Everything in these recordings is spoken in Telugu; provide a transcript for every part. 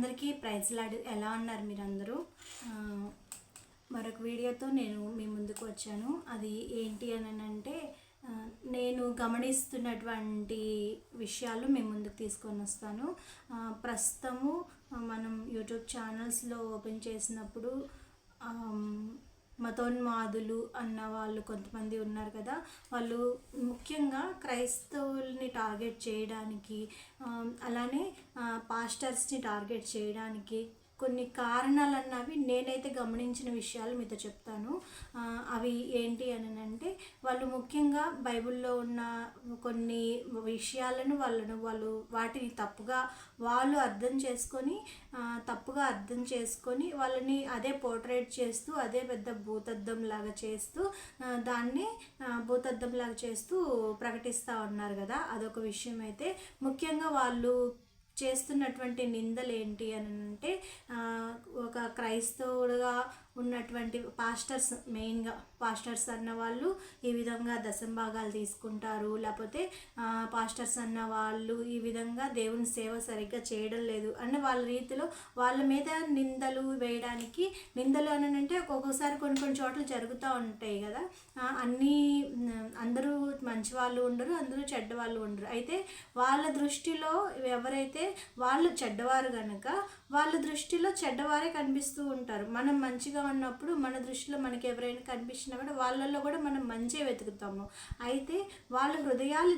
అందరికీ ప్రైజ్ లాడ్. ఎలా ఉన్నారు మీరందరూ? మరొక వీడియోతో నేను మీ ముందుకు వచ్చాను. అది ఏంటి అని అంటే నేను గమనిస్తున్నటువంటి విషయాలు మీ ముందుకు తీసుకొని వస్తాను. ప్రస్తుతము మనం యూట్యూబ్ ఛానల్స్లో ఓపెన్ చేసినప్పుడు మతోన్మాదులు అన్న వాళ్ళు కొంతమంది ఉన్నారు కదా, వాళ్ళు ముఖ్యంగా క్రైస్తవుల్ని టార్గెట్ చేయడానికి, అలానే పాస్టర్స్ని టార్గెట్ చేయడానికి కొన్ని కారణాలు అన్నవి నేనైతే గమనించిన విషయాలు మీతో చెప్తాను. అవి ఏంటి అని అంటే, వాళ్ళు ముఖ్యంగా బైబిల్లో ఉన్న కొన్ని విషయాలను వాళ్ళు వాటిని వాళ్ళు తప్పుగా అర్థం చేసుకొని వాళ్ళని అదే పోర్ట్రేట్ చేస్తూ, అదే పెద్ద భూతద్దం లాగా చేస్తూ దాన్ని భూతద్దం లాగా చేస్తూ ప్రకటిస్తూ ఉన్నారు కదా. అదొక విషయం. అయితే ముఖ్యంగా వాళ్ళు చేస్తున్నటువంటి నిందలు ఏంటి అని అంటే, ఒక క్రైస్తవుడుగా ఉన్నటువంటి మెయిన్గా పాస్టర్స్ అన్న వాళ్ళు ఈ విధంగా దశంభాగాలు తీసుకుంటారు, లేకపోతే పాస్టర్స్ అన్న వాళ్ళు ఈ విధంగా దేవుని సేవ సరిగ్గా చేయడం లేదు అన్న వాళ్ళ రీతిలో వాళ్ళ మీద నిందలు వేయడానికి, నిందలు అని అంటే ఒక్కొక్కసారి కొన్ని చోట్ల జరుగుతూ ఉంటాయి కదా. అందరూ మంచి వాళ్ళు ఉండరు, అందరూ చెడ్డవాళ్ళు ఉండరు. అయితే వాళ్ళ దృష్టిలో ఎవరైతే వాళ్ళు చెడ్డవారు కనుక వాళ్ళ దృష్టిలో చెడ్డవారే కనిపిస్తూ ఉంటారు. మనం మంచిగా ఉన్నప్పుడు మన దృష్టిలో మనకి ఎవరైనా కనిపించినా కూడా వాళ్ళల్లో కూడా మనం మంచిగా వెతుకుతాము. అయితే వాళ్ళ హృదయాలు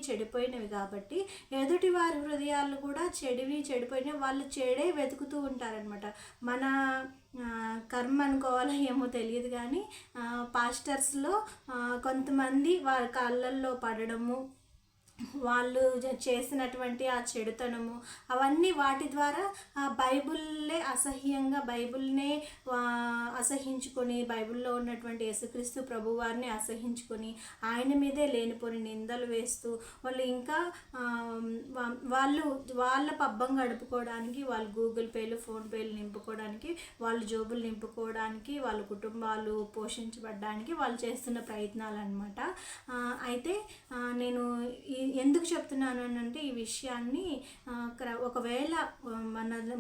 చెడిపోయినవి కాబట్టి ఎదుటి వారి హృదయాలు కూడా చెడిపోయినవి, వాళ్ళు చెడే వెతుకుతూ ఉంటారనమాట. మన కర్మ అనుకోవాలో ఏమో తెలియదు కానీ పాస్టర్స్లో కొంతమంది వారి కాళ్ళల్లో పడడము, వాళ్ళు చేసినటువంటి ఆ చెడుతనము, అవన్నీ వాటి ద్వారా బైబిల్నే అసహించుకొని, బైబిల్లో ఉన్నటువంటి యేసుక్రీస్తు ప్రభువారిని అసహించుకొని ఆయన మీదే లేనిపోని నిందలు వేస్తూ వాళ్ళు ఇంకా వాళ్ళ పబ్బం గడుపుకోవడానికి, వాళ్ళు గూగుల్ పేలు, ఫోన్పేలు నింపుకోవడానికి, వాళ్ళ జోబులు నింపుకోవడానికి, వాళ్ళ కుటుంబాలు పోషించబడడానికి వాళ్ళు చేస్తున్న ప్రయత్నాలు అనమాట. అయితే నేను ఎందుకు చెప్తున్నాను అంటే, ఈ విషయాన్ని ఒకవేళ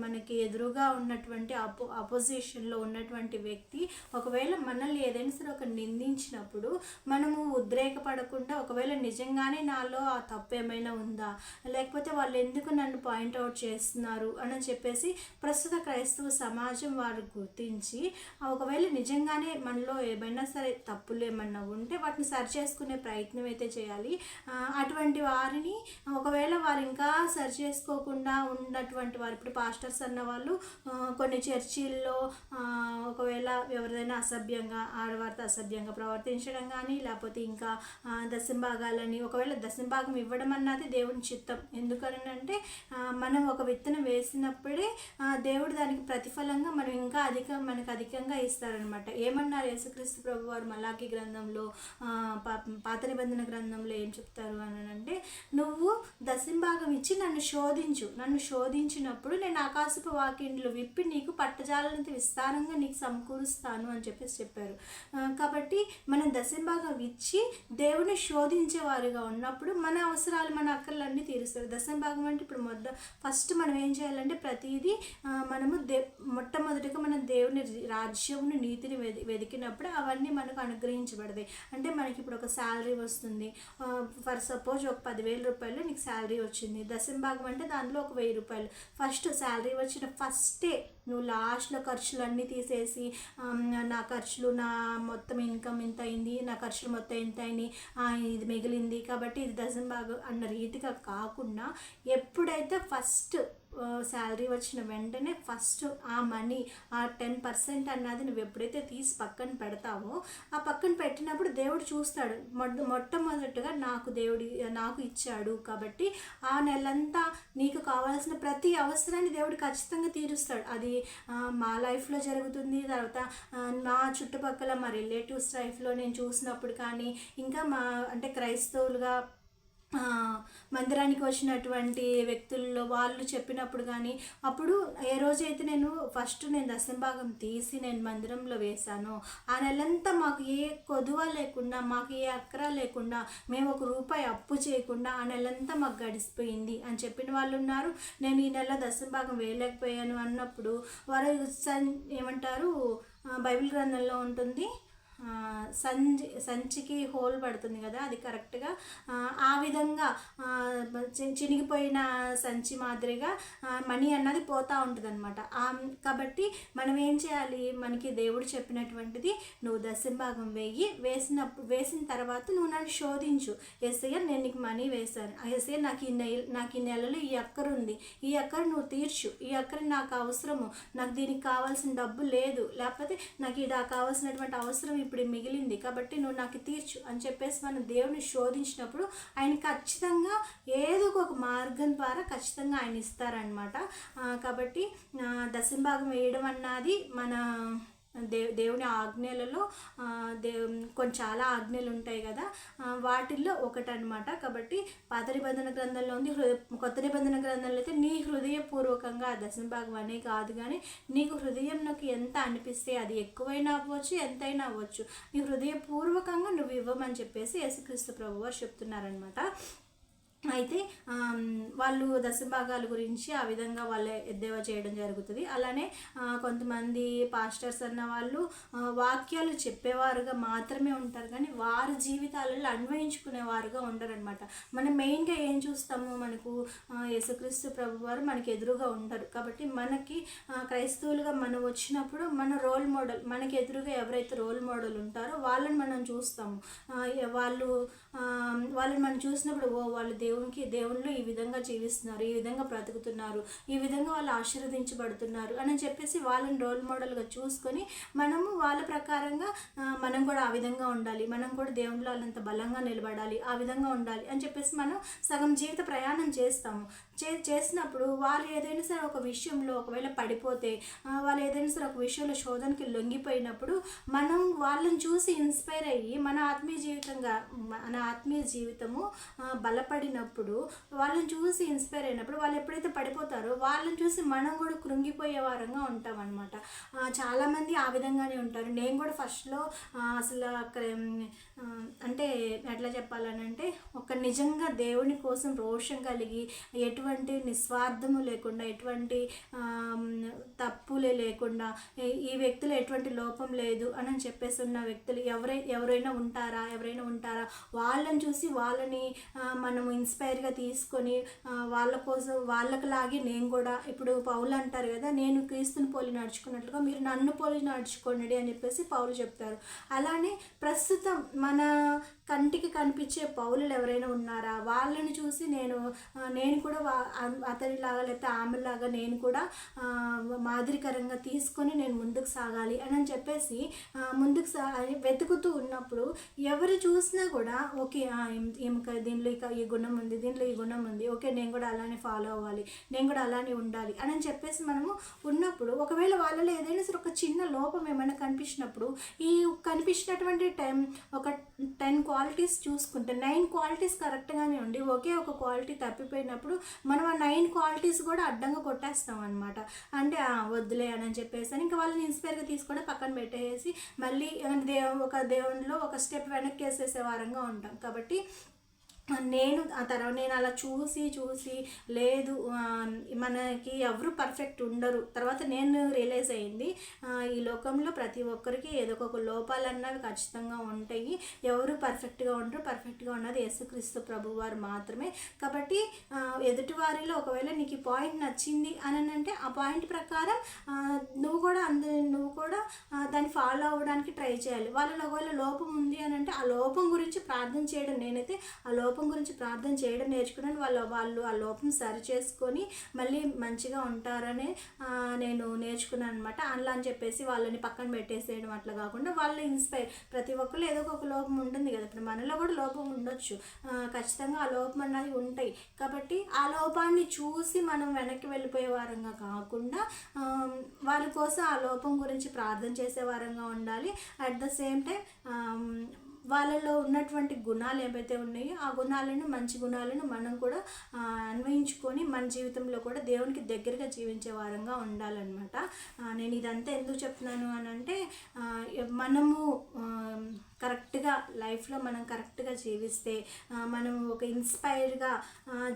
మనకి ఎదురుగా ఉన్నటువంటి అపోజిషన్లో ఉన్నటువంటి వ్యక్తి ఒకవేళ మనల్ని ఏదైనా సరే ఒక నిందించినప్పుడు మనము ఉద్రేకపడకుండా, ఒకవేళ నిజంగానే నాలో ఆ తప్పు ఏమైనా ఉందా, లేకపోతే వాళ్ళు ఎందుకు నన్ను పాయింట్అవుట్ చేస్తున్నారు అని చెప్పేసి ప్రస్తుత క్రైస్తవ సమాజం వారు గుర్తించి, ఒకవేళ నిజంగానే మనలో ఏమైనా సరే తప్పులు ఏమన్నా ఉంటే వాటిని సరి చేసుకునే ప్రయత్నం అయితే చేయాలి. అటువంటి వారిని ఒకవేళ వారు ఇంకా సరి చేసుకోకుండా ఉన్నటువంటి వారు, ఇప్పుడు పాస్టర్స్ అన్న వాళ్ళు కొన్ని చర్చిల్లో ఒకవేళ ఎవరిదైనా ఆడవారితో అసభ్యంగా ప్రవర్తించడం కానీ, లేకపోతే ఇంకా దశంభాగాలని, ఒకవేళ దశంభాగం ఇవ్వడం అన్నది దేవుని చిత్తం. ఎందుకని అంటే మనం ఒక విత్తనం వేసినప్పుడే దేవుడు దానికి ప్రతిఫలంగా మనకు అధికంగా ఇస్తారనమాట. ఏమన్నారు యేసుక్రీస్తు ప్రభు వారు మలాకీ గ్రంథంలో, పాత నిబంధన గ్రంథంలో ఏం చెప్తారు అని అంటే, నువ్వు దశంభాగం ఇచ్చి నన్ను శోధించినప్పుడు నేను ఆకాశపు వాకిండ్లు విప్పి నీకు పట్టజాలనంత విస్తారంగా నీకు సమకూరుస్తాను అని చెప్పారు. కాబట్టి మనం దశంభాగం ఇచ్చి దేవుని శోధించేవారుగా ఉన్నప్పుడు మన అవసరాలు, మన అక్కర్లన్నీ తీరుస్తారు. దశంభాగం అంటే ఇప్పుడు ఫస్ట్ మనం ఏం చేయాలంటే, ప్రతిదీ మనము మొట్టమొదటిగా మనం దేవుని రాజ్యమును, నీతిని వెతికినప్పుడు అవన్నీ మనకు అనుగ్రహించబడతాయి. అంటే మనకి ఇప్పుడు ఒక శాలరీ వస్తుంది, ఫర్ సపోజ్ ఒక 10,000 రూపాయలు నీకు శాలరీ వచ్చింది. దశంభాగం అంటే దాంట్లో ఒక 1,000 రూపాయలు. ఫస్ట్ శాలరీ వచ్చిన ఫస్టే నువ్వు లాస్ట్లో ఖర్చులన్నీ తీసేసి, నా ఖర్చులు, నా మొత్తం ఇన్కమ్ ఇంత అయింది, నా ఖర్చులు మొత్తం ఎంత అయినాయి, ఇది మిగిలింది కాబట్టి ఇది దశంభాగం అన్న రీతిగా కాకుండా, ఎప్పుడైతే ఫస్ట్ శాలరీ వచ్చిన వెంటనే ఫస్ట్ ఆ మనీ, ఆ 10% అన్నది నువ్వు ఎప్పుడైతే తీసి పక్కన పెడతావో, ఆ పక్కన పెట్టినప్పుడు దేవుడు చూస్తాడు. మొట్టమొదటిగా నాకు ఇచ్చాడు కాబట్టి ఆ నెలంతా నీకు కావాల్సిన ప్రతి అవసరాన్ని దేవుడు ఖచ్చితంగా తీరుస్తాడు. అది మా లైఫ్లో జరుగుతుంది, తర్వాత నా చుట్టుపక్కల మా రిలేటివ్స్ లైఫ్లో నేను చూసినప్పుడు కానీ, ఇంకా అంటే క్రైస్తవులుగా ఆ, మందిరానికి వచ్చినటువంటి వ్యక్తుల్లో వాళ్ళు చెప్పినప్పుడు కానీ, అప్పుడు ఏ రోజైతే నేను దశంభాగం తీసి నేను మందిరంలో వేశానో ఆ నెలంతా మాకు ఏ కొదువ లేకుండా, మాకు ఏ అక్కర లేకుండా, మేము ₹1 అప్పు చేయకుండా ఆ నెలంతా మాకు గడిచిపోయింది అని చెప్పిన వాళ్ళు ఉన్నారు. నేను ఈ నెల దశంభాగం వేయలేకపోయాను అన్నప్పుడు వారు ఏమంటారు, బైబిల్ గ్రంథంలో ఉంటుంది, సంచికి హోల్ పడుతుంది కదా, అది కరెక్ట్గా ఆ విధంగా చినిగిపోయిన సంచి మాదిరిగా మనీ అన్నది పోతూ ఉంటుంది అనమాట. కాబట్టి మనం ఏం చేయాలి, మనకి దేవుడు చెప్పినటువంటిది నువ్వు దశంభాగం వేసిన తర్వాత నువ్వు నన్ను శోధించు. యేసయ్య నేను నీకు మనీ వేశాను, యేసయ్య నాకు ఈ నెలలో ఈ అక్కర ఉంది, ఈ అక్కర నువ్వు తీర్చు, ఈ అక్కర నాకు అవసరము, నాకు దీనికి కావాల్సిన డబ్బు లేదు, లేకపోతే నాకు ఇది కావాల్సినటువంటి అవసరం ఇప్పుడు మిగిలింది, కాబట్టి నువ్వు నాకు తీర్చు అని చెప్పేసి మనం దేవుని శోధించినప్పుడు ఆయన ఖచ్చితంగా ఏదో ఒక మార్గం ద్వారా ఖచ్చితంగా ఆయన ఇస్తారనమాట. కాబట్టి దశంభాగం వేయడం అన్నది మన దేవుని ఆజ్ఞలలో చాలా ఆజ్ఞలు ఉంటాయి కదా, వాటిల్లో ఒకటనమాట. కాబట్టి పాత నిబంధన గ్రంథంలో ఉంది, కొత్త నిబంధన గ్రంథంలో అయితే నీ హృదయపూర్వకంగా దశంభాగం అనే కాదు, కానీ నీకు హృదయంలోకి ఎంత అనిపిస్తే అది ఎక్కువైనా అవ్వచ్చు, ఎంతైనా అవ్వచ్చు, నీ హృదయపూర్వకంగా నువ్వు ఇవ్వమని చెప్పేసి యేసుక్రీస్తు ప్రభువారు చెప్తున్నారనమాట. అయితే వాళ్ళు దశభాగాల గురించి ఆ విధంగా వాళ్ళే ఎద్దేవా చేయడం జరుగుతుంది. అలానే కొంతమంది పాస్టర్స్ అన్న వాళ్ళు వాక్యాలు చెప్పేవారుగా మాత్రమే ఉంటారు, కానీ వారి జీవితాలలో అన్వయించుకునేవారుగా ఉండరనమాట. మనం మెయిన్గా ఏం చూస్తాము, మనకు యేసుక్రీస్తు ప్రభువారు మనకి ఎదురుగా ఉంటారు. కాబట్టి మనకి క్రైస్తవులుగా మనం వచ్చినప్పుడు మన రోల్ మోడల్, మనకి ఎదురుగా ఎవరైతే రోల్ మోడల్ ఉంటారో వాళ్ళని మనం చూస్తాము. వాళ్ళని మనం చూసినప్పుడు వాళ్ళు దేవుళ్ళు ఈ విధంగా జీవిస్తున్నారు, ఈ విధంగా బ్రతుకుతున్నారు, ఈ విధంగా వాళ్ళు ఆశీర్వదించబడుతున్నారు అని చెప్పేసి వాళ్ళని రోల్ మోడల్గా చూసుకొని మనము వాళ్ళ ప్రకారంగా మనం కూడా ఆ విధంగా ఉండాలి, మనం కూడా దేవుళ్ళు వాళ్ళంత బలంగా నిలబడాలి, ఆ విధంగా ఉండాలి అని చెప్పేసి మనం సగం జీవిత ప్రయాణం చేస్తాము. చేసినప్పుడు వాళ్ళు ఏదైనా సరే ఒక విషయంలో ఒకవేళ పడిపోతే, వాళ్ళు ఏదైనా సరే ఒక విషయంలో శోధనకి లొంగిపోయినప్పుడు మనం వాళ్ళని చూసి ఇన్స్పైర్ అయ్యి మన ఆత్మీయ జీవితము బలపడినప్పుడు, వాళ్ళని చూసి ఇన్స్పైర్ అయినప్పుడు, వాళ్ళు ఎప్పుడైతే పడిపోతారో వాళ్ళని చూసి మనం కూడా కృంగిపోయే వారంగా ఉంటాం అనమాట. చాలామంది ఆ విధంగానే ఉంటారు. నేను కూడా ఫస్ట్లో అసలు అక్కడ అంటే ఎట్లా చెప్పాలనంటే, ఒక నిజంగా దేవుని కోసం రోషం కలిగి, ఎటువంటి నిస్వార్థము లేకుండా, ఎటువంటి తప్పులే లేకుండా, ఈ వ్యక్తులు ఎటువంటి లోపం లేదు అని చెప్పేసి ఉన్న వ్యక్తులు ఎవరైనా ఉంటారా వాళ్ళని చూసి వాళ్ళని మనము ఇన్స్పైర్గా తీసుకొని వాళ్ళ కోసం వాళ్ళకిలాగే నేను కూడా, ఇప్పుడు పౌలు అంటారు కదా, నేను క్రీస్తుని పోలి నడుచుకున్నట్లుగా మీరు నన్ను పోలి నడుచుకోండి అని చెప్పేసి పౌలు చెప్తారు. అలానే ప్రస్తుతం మన కంటికి కనిపించే పౌలులు ఎవరైనా ఉన్నారా, వాళ్ళని చూసి నేను కూడా అతనిలాగా లేకపోతే ఆమెలాగా నేను కూడా మాదిరికరంగా తీసుకొని నేను ముందుకు సాగాలి అని చెప్పేసి ముందుకు వెతుకుతూ ఉన్నప్పుడు ఎవరు చూసినా కూడా ఓకే దీనిలో ఈ గుణం ఉంది, దీంట్లో ఈ గుణం ఉంది, ఓకే నేను కూడా అలానే ఫాలో అవ్వాలి, నేను కూడా అలానే ఉండాలి అని చెప్పేసి మనము ఉన్నప్పుడు, ఒకవేళ వాళ్ళలో ఏదైనా సరే ఒక చిన్న లోపం ఏమైనా కనిపించినప్పుడు, ఈ కనిపించినటువంటి ఒక 10 క్వాలిటీస్ చూసుకుంటే 9 క్వాలిటీస్ కరెక్ట్గానే ఉండి ఒకే ఒక క్వాలిటీ తప్పిపోయినప్పుడు మనం ఆ 9 క్వాలిటీస్ కూడా అడ్డంగా కొట్టేస్తాం అనమాట. అంటే వద్దులే అని చెప్పేసి ఇంకా వాళ్ళని ఇన్స్పైర్గా తీసుకొని పక్కన పెట్టేసి మళ్ళీ ఒక దేవునిలో ఒక స్టెప్ వెనక్కి వేసేసే వారంగా ఉంటాం. కాబట్టి నేను అలా చూసి లేదు, మనకి ఎవరు పర్ఫెక్ట్ ఉండరు. తర్వాత నేను రియలైజ్ అయింది, ఈ లోకంలో ప్రతి ఒక్కరికి ఏదో ఒక లోపాలు అన్నవి ఖచ్చితంగా ఉంటాయి. ఎవరు పర్ఫెక్ట్గా ఉండరు. పర్ఫెక్ట్గా ఉన్నది యేసుక్రీస్తు ప్రభువారు మాత్రమే. కాబట్టి ఎదుటివారిలో ఒకవేళ నీకు ఈ పాయింట్ నచ్చింది అని అంటే ఆ పాయింట్ ప్రకారం నువ్వు కూడా దాన్ని ఫాలో అవ్వడానికి ట్రై చేయాలి. వాళ్ళలో ఒకవేళ లోపం ఉంది అని అంటే ఆ లోపం గురించి ప్రార్థన చేయడం, నేనైతే ఆ లోపం గురించి ప్రార్థన చేయడం నేర్చుకున్నాను. వాళ్ళు ఆ లోపం సరి చేసుకొని మళ్ళీ మంచిగా ఉంటారని నేను నేర్చుకున్నాను అనమాట. అలా అని చెప్పేసి వాళ్ళని పక్కన పెట్టేసేయడం అట్లా కాకుండా వాళ్ళు ఇన్స్పైర్, ప్రతి ఒక్కరు ఏదో ఒక లోపం ఉంటుంది కదా, ఇప్పుడు మనలో కూడా లోపం ఉండొచ్చు, ఖచ్చితంగా ఆ లోపం అన్నది ఉంటాయి. కాబట్టి ఆ లోపాన్ని చూసి మనం వెనక్కి వెళ్ళిపోయే వారంగా కాకుండా వాళ్ళ కోసం ఆ లోపం గురించి ప్రార్థన చేసే వారంగా ఉండాలి. అట్ ద సేమ్ టైం వాళ్ళలో ఉన్నటువంటి గుణాలు ఏవైతే ఉన్నాయో ఆ గుణాలను, మంచి గుణాలను మనం కూడా అన్వయించుకొని మన జీవితంలో కూడా దేవునికి దగ్గరగా జీవించే వారంగా ఉండాలన్నమాట. నేను ఇదంతా ఎందుకు చెప్తున్నాను అని అంటే, మనము కరెక్ట్గా లైఫ్లో మనం కరెక్ట్గా జీవిస్తే, మనం ఒక ఇన్స్పైర్గా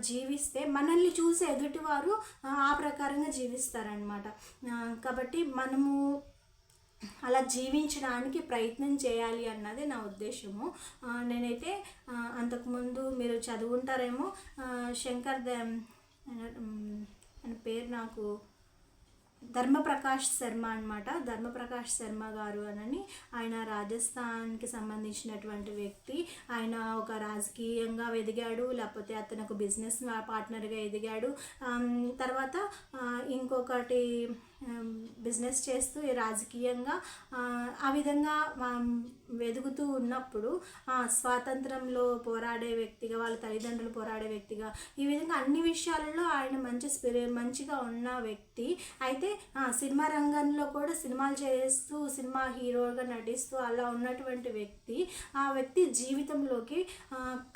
జీవిస్తే మనల్ని చూసి ఎదుటివారు ఆ ప్రకారంగా జీవిస్తారనమాట. కాబట్టి మనము అలా జీవించడానికి ప్రయత్నం చేయాలి అన్నది నా ఉద్దేశము. నేనైతే అంతకుముందు మీరు చదువుంటారేమో, శంకర్ ఆయన పేరు నాకు ధర్మప్రకాష్ శర్మ అనమాట. ధర్మప్రకాష్ శర్మ గారు అని, ఆయన రాజస్థాన్కి సంబంధించినటువంటి వ్యక్తి. ఆయన ఒక రాజకీయంగా ఎదిగాడు, లేకపోతే అతను ఒక బిజినెస్ పార్ట్నర్గా ఎదిగాడు. తర్వాత ఇంకొకటి బిజినెస్ చేస్తూ రాజకీయంగా ఆ విధంగా వెదుగుతూ ఉన్నప్పుడు స్వాతంత్రంలో పోరాడే వ్యక్తిగా, వాళ్ళ తల్లిదండ్రులు పోరాడే వ్యక్తిగా, ఈ విధంగా అన్ని విషయాలలో ఆయన మంచిగా ఉన్న వ్యక్తి. అయితే సినిమా రంగంలో కూడా సినిమాలు చేస్తూ, సినిమా హీరోగా నటిస్తూ అలా ఉన్నటువంటి వ్యక్తి, ఆ వ్యక్తి జీవితంలోకి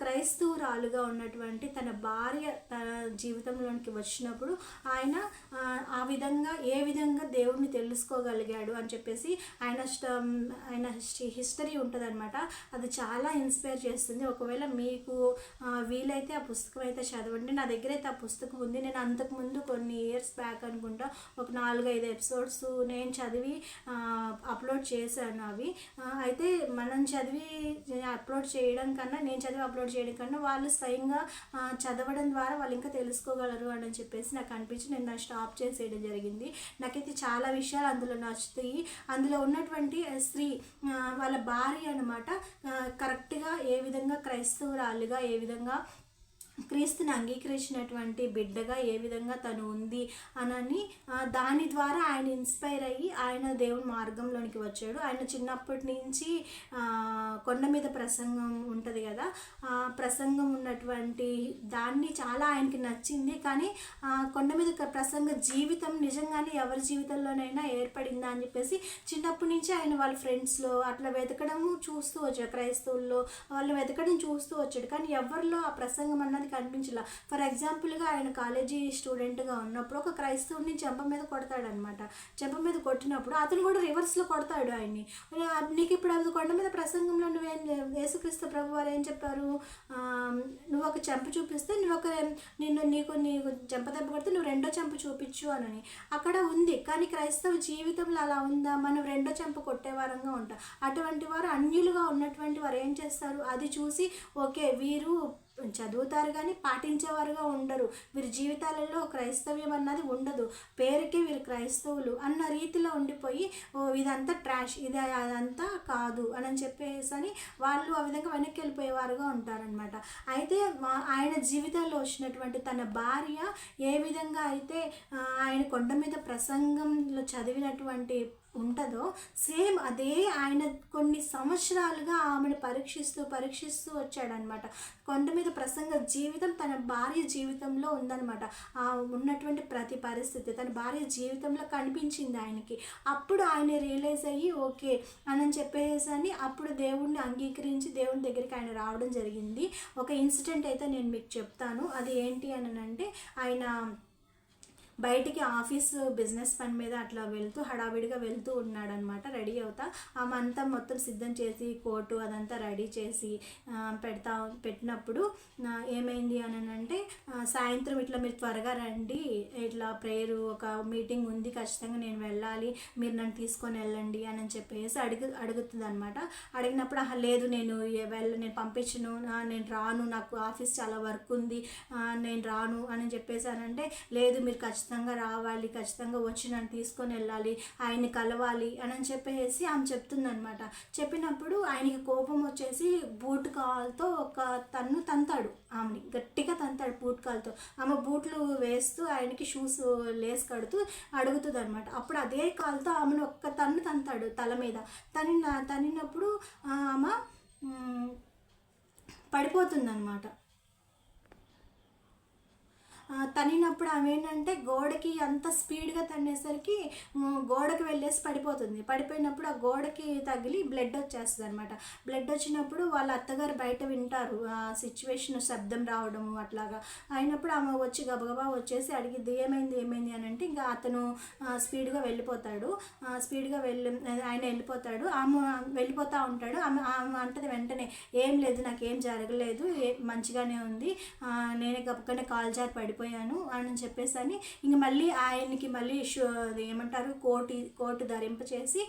క్రైస్తవురాలుగా ఉన్నటువంటి తన భార్య తన జీవితంలోనికి వచ్చినప్పుడు ఆయన ఆ విధంగా ఏ విధంగా దేవుడిని తెలుసుకోగలిగాడు అని చెప్పేసి ఆయన హిస్టరీ ఉంటుందన్నమాట. అది చాలా ఇన్స్పైర్ చేస్తుంది. ఒకవేళ మీకు వీలైతే ఆ పుస్తకం అయితే చదవండి. నా దగ్గర అయితే ఆ పుస్తకం ఉంది. నేను అంతకుముందు కొన్ని ఇయర్స్ బ్యాక్ అనుకుంటా ఒక 4-5 ఎపిసోడ్స్ నేను చదివి అప్లోడ్ చేశాను. అవి అయితే మనం చదివి అప్లోడ్ చేయడం కన్నా, నేను చదివి అప్లోడ్ చేయడం కన్నా వాళ్ళు స్వయంగా చదవడం ద్వారా వాళ్ళు ఇంకా తెలుసుకోగలరు అని చెప్పేసి నాకు అనిపించి నేను స్టాప్ చేసేయడం జరిగింది. నాకైతే చాలా విషయాలు అందులో నచ్చుతాయి. అందులో ఉన్నటువంటి స్త్రీ వాళ్ళ భార్య అనమాట, కరెక్ట్గా ఏ విధంగా క్రైస్తవురాలుగా, ఏ విధంగా క్రీస్తుని అంగీకరించినటువంటి బిడ్డగా ఏ విధంగా తను ఉంది అని దాని ద్వారా ఆయన ఇన్స్పైర్ అయ్యి ఆయన దేవుని మార్గంలోనికి వచ్చాడు. ఆయన చిన్నప్పటి నుంచి కొండ మీద ప్రసంగం ఉంటుంది కదా, ప్రసంగం ఉన్నటువంటి దాన్ని చాలా ఆయనకి నచ్చింది. కానీ కొండ మీద ప్రసంగ జీవితం నిజంగానే ఎవరి జీవితంలోనైనా ఏర్పడిందా అని చెప్పేసి చిన్నప్పటి నుంచి ఆయన వాళ్ళ ఫ్రెండ్స్లో అట్లా వెతకడము చూస్తూ వచ్చాడు. క్రైస్తవుల్లో వాళ్ళు వెతకడం చూస్తూ వచ్చాడు. కానీ ఎవరిలో ఆ ప్రసంగం అన్నది కనిపించలా. ఫర్ ఎగ్జాంపుల్గా ఆయన కాలేజీ స్టూడెంట్గా ఉన్నప్పుడు ఒక క్రైస్తవుడిని చెంప మీద కొడతాడనమాట. చెంప మీద కొట్టినప్పుడు అతను కూడా రివర్స్లో కొడతాడు ఆయన్ని. నీకు ఇప్పుడు అది కొండ మీద ప్రసంగంలో నువ్వేం, యేసుక్రీస్తు ప్రభు వారు ఏం చెప్పారు, నువ్వు ఒక చెంప చూపిస్తే నీకు చెంప దెబ్బ కొడితే నువ్వు రెండో చెంప చూపించు అని అక్కడ ఉంది. కానీ క్రైస్తవ జీవితంలో అలా ఉందా? మనం రెండో చెంప కొట్టేవారంగా ఉంటాం. అటువంటి వారు అన్యులుగా ఉన్నటువంటి వారు ఏం చేస్తారు, అది చూసి ఓకే వీరు చదువుతారు కానీ పాటించేవారుగా ఉండరు, వీరి జీవితాలలో క్రైస్తవ్యం అన్నది ఉండదు, పేరుకే వీరు క్రైస్తవులు అన్న రీతిలో ఉండిపోయి ఇదంతా ట్రాష్, ఇది అదంతా కాదు అని చెప్పేసి అని వాళ్ళు ఆ విధంగా వెనక్కి వెళ్ళిపోయేవారుగా ఉంటారనమాట. అయితే ఆయన జీవితంలో వచ్చినటువంటి తన భార్య ఏ విధంగా అయితే ఆయన కొండ మీద ప్రసంగంలో చదివినటువంటి ఉంటుందో సేమ్ అదే ఆయన కొన్ని సంవత్సరాలుగా ఆమెను పరీక్షిస్తూ వచ్చాడనమాట. కొండ మీద ప్రసంగ జీవితం తన భార్య జీవితంలో ఉందన్నమాట. ఉన్నటువంటి ప్రతి పరిస్థితి తన భార్య జీవితంలో కనిపించింది ఆయనకి. అప్పుడు ఆయన రియలైజ్ అయ్యి ఓకే అని చెప్పేసి అని అప్పుడు దేవుణ్ణి అంగీకరించి దేవుని దగ్గరికి ఆయన రావడం జరిగింది. ఒక ఇన్సిడెంట్ అయితే నేను మీకు చెప్తాను. అది ఏంటి అని అంటే, ఆయన బయటికి ఆఫీసు బిజినెస్ పని మీద అట్లా హడావిడిగా వెళ్తూ ఉన్నాడనమాట. రెడీ అవుతా ఆమె అంతా మొత్తం సిద్ధం చేసి కోటు అదంతా రెడీ చేసి పెట్టినప్పుడు ఏమైంది అని అంటే, సాయంత్రం ఇట్లా మీరు త్వరగా రండి, ఇట్లా ప్రేయరు ఒక మీటింగ్ ఉంది, ఖచ్చితంగా నేను వెళ్ళాలి, మీరు నన్ను తీసుకొని వెళ్ళండి అని చెప్పేసి అడుగుతుంది అనమాట. అడిగినప్పుడు లేదు నేను పంపించను, నేను రాను, నాకు ఆఫీస్ చాలా వర్క్ ఉంది, నేను రాను అని చెప్పేసి అని అంటే, లేదు మీరు ఖచ్చితంగా రావాలి, ఖచ్చితంగా వచ్చి నన్ను తీసుకొని వెళ్ళాలి, ఆయన్ని కలవాలి అని చెప్పేసి ఆమె చెప్తుందనమాట. చెప్పినప్పుడు ఆయనకి కోపం వచ్చేసి బూట్ కాల్తో ఒక తంతాడు, ఆమెని గట్టిగా తంతాడు బూట్ కాల్తో. ఆమె బూట్లు వేస్తూ ఆయనకి షూస్ లేస్ కడుతూ అడుగుతుంది అనమాట. అప్పుడు అదే కాల్తో ఆమెను ఒక్క తంతాడు తల మీద. తనినప్పుడు ఆమె పడిపోతుంది అనమాట. తనినప్పుడు ఆమె ఏంటంటే గోడకి అంత స్పీడ్గా తన్నేసరికి గోడకి వెళ్ళేసి పడిపోతుంది. పడిపోయినప్పుడు ఆ గోడకి తగిలి బ్లడ్ వచ్చేస్తుంది అనమాట. బ్లడ్ వచ్చినప్పుడు వాళ్ళ అత్తగారు బయట వింటారు ఆ సిచ్యువేషన్, శబ్దం రావడము అట్లాగా అయినప్పుడు ఆమె వచ్చి గబగబా వచ్చేసి అడిగిద్ది ఏమైంది ఏమైంది అని అంటే ఇంకా అతను స్పీడ్గా వెళ్ళిపోతాడు. స్పీడ్గా ఆయన వెళ్ళిపోతాడు. ఆమె వెళ్ళిపోతూ ఉంటాడు. ఆమె అంటది వెంటనే ఏం లేదు, నాకేం జరగలేదు, మంచిగానే ఉంది, నేనే గబక్కనే కాల్ జారి పడిపోయాను అని చెప్పేసి అని ఇంక మళ్ళీ ఆయనకి మళ్ళీ ఏమంటారు కోటు ధరింపచేసి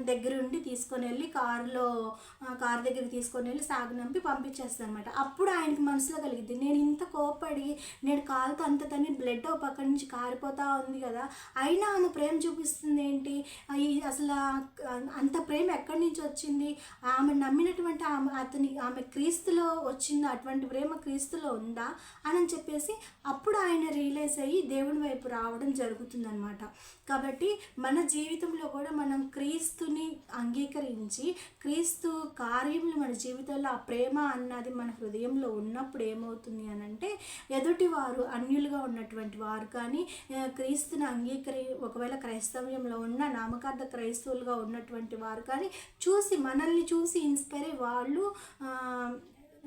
దగ్గరుండి తీసుకొని వెళ్ళి కారు దగ్గరికి తీసుకొని వెళ్ళి సాగనంపి పంపించేస్తాను అనమాట. అప్పుడు ఆయనకి మనసులో కలిగిద్ది నేను ఇంత కోపడి నేను కాలుతో అంత తని బ్లడ్ ఒక పక్క నుంచి కారిపోతూ ఉంది కదా, అయినా ఆమె ప్రేమ చూపిస్తుంది ఏంటి, అసలు అంత ప్రేమ ఎక్కడి నుంచి వచ్చింది, ఆమె నమ్మినటువంటి ఆమె క్రీస్తులో వచ్చిందా, అటువంటి ప్రేమ క్రీస్తులో ఉందా అని చెప్పేసి అప్పుడు ఆయన రియలైజ్ అయ్యి దేవుని వైపు రావడం జరుగుతుందన్నమాట. కాబట్టి మన జీవితంలో కూడా మనం క్రీస్తుని అంగీకరించి క్రీస్తు కార్యములు మన జీవితంలో ఆ ప్రేమ అన్నది మన హృదయంలో ఉన్నప్పుడు ఏమవుతుంది అని అంటే ఎదుటి వారు అన్యులుగా ఉన్నటువంటి వారు కానీ క్రీస్తుని ఒకవేళ క్రైస్తవ్యంలో ఉన్న నామకార్థ క్రైస్తవులుగా ఉన్నటువంటి వారు కానీ మనల్ని చూసి ఇన్స్పైర్ అయ్యి వాళ్ళు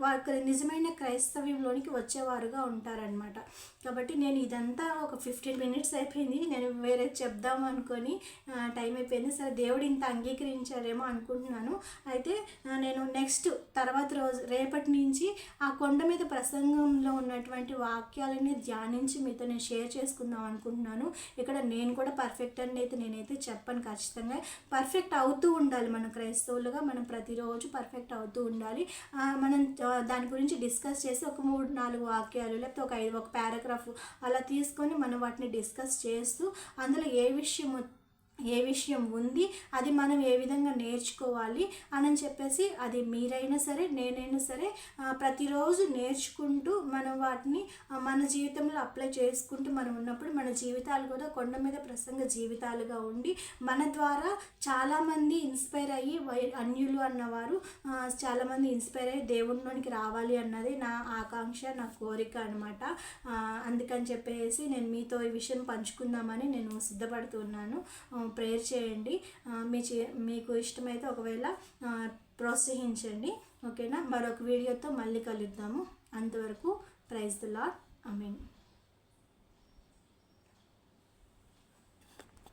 వారి నిజమైన క్రైస్తవ్యంలోనికి వచ్చేవారుగా ఉంటారనమాట. కాబట్టి నేను ఇదంతా ఒక 15 minutes అయిపోయింది, నేను వేరే చెప్దాం అనుకొని టైం అయిపోయింది. సరే దేవుడు ఇంత అంగీకరించారేమో అనుకుంటున్నాను. అయితే నేను నెక్స్ట్ తర్వాత రోజు రేపటి నుంచి ఆ కొండ మీద ప్రసంగంలో ఉన్నటువంటి వాక్యాలని ధ్యానించి మీతో నేను షేర్ చేసుకుందాం అనుకుంటున్నాను. ఇక్కడ నేను కూడా పర్ఫెక్ట్ అని నేనైతే చెప్పను. ఖచ్చితంగా పర్ఫెక్ట్ అవుతూ ఉండాలి. మన క్రైస్తవులుగా మనం ప్రతిరోజు పర్ఫెక్ట్ అవుతూ ఉండాలి. మనం దాని గురించి డిస్కస్ చేసి ఒక 3-4 వాక్యాలు లేకపోతే ఒక పారాగ్రాఫ్ అలా తీసుకొని మనం వాటిని డిస్కస్ చేస్తూ అందులో ఏ విషయం ఉంది, అది మనం ఏ విధంగా నేర్చుకోవాలి అని చెప్పేసి అది మీరైనా సరే నేనైనా సరే ప్రతిరోజు నేర్చుకుంటూ మనం వాటిని మన జీవితంలో అప్లై చేసుకుంటూ మనం ఉన్నప్పుడు మన జీవితాలు కూడా కొండ మీద ప్రసంగ జీవితాలుగా ఉండి మన ద్వారా చాలామంది ఇన్స్పైర్ అయ్యి అన్యులు అన్నవారు చాలామంది ఇన్స్పైర్ అయ్యి దేవుడిలోనికి రావాలి అన్నది నా ఆకాంక్ష, నా కోరిక అనమాట. అందుకని చెప్పేసి నేను మీతో ఈ విషయం పంచుకుందామని నేను సిద్ధపడుతున్నాను. ప్రేయర్ చేయండి. మీకు ఇష్టమైతే ఒకవేళ ప్రోత్సహించండి. ఓకేనా? మరొక వీడియోతో మళ్ళీ కలుద్దాము. అంతవరకు ప్రైజ్ ది లార్డ్. ఆమేన్.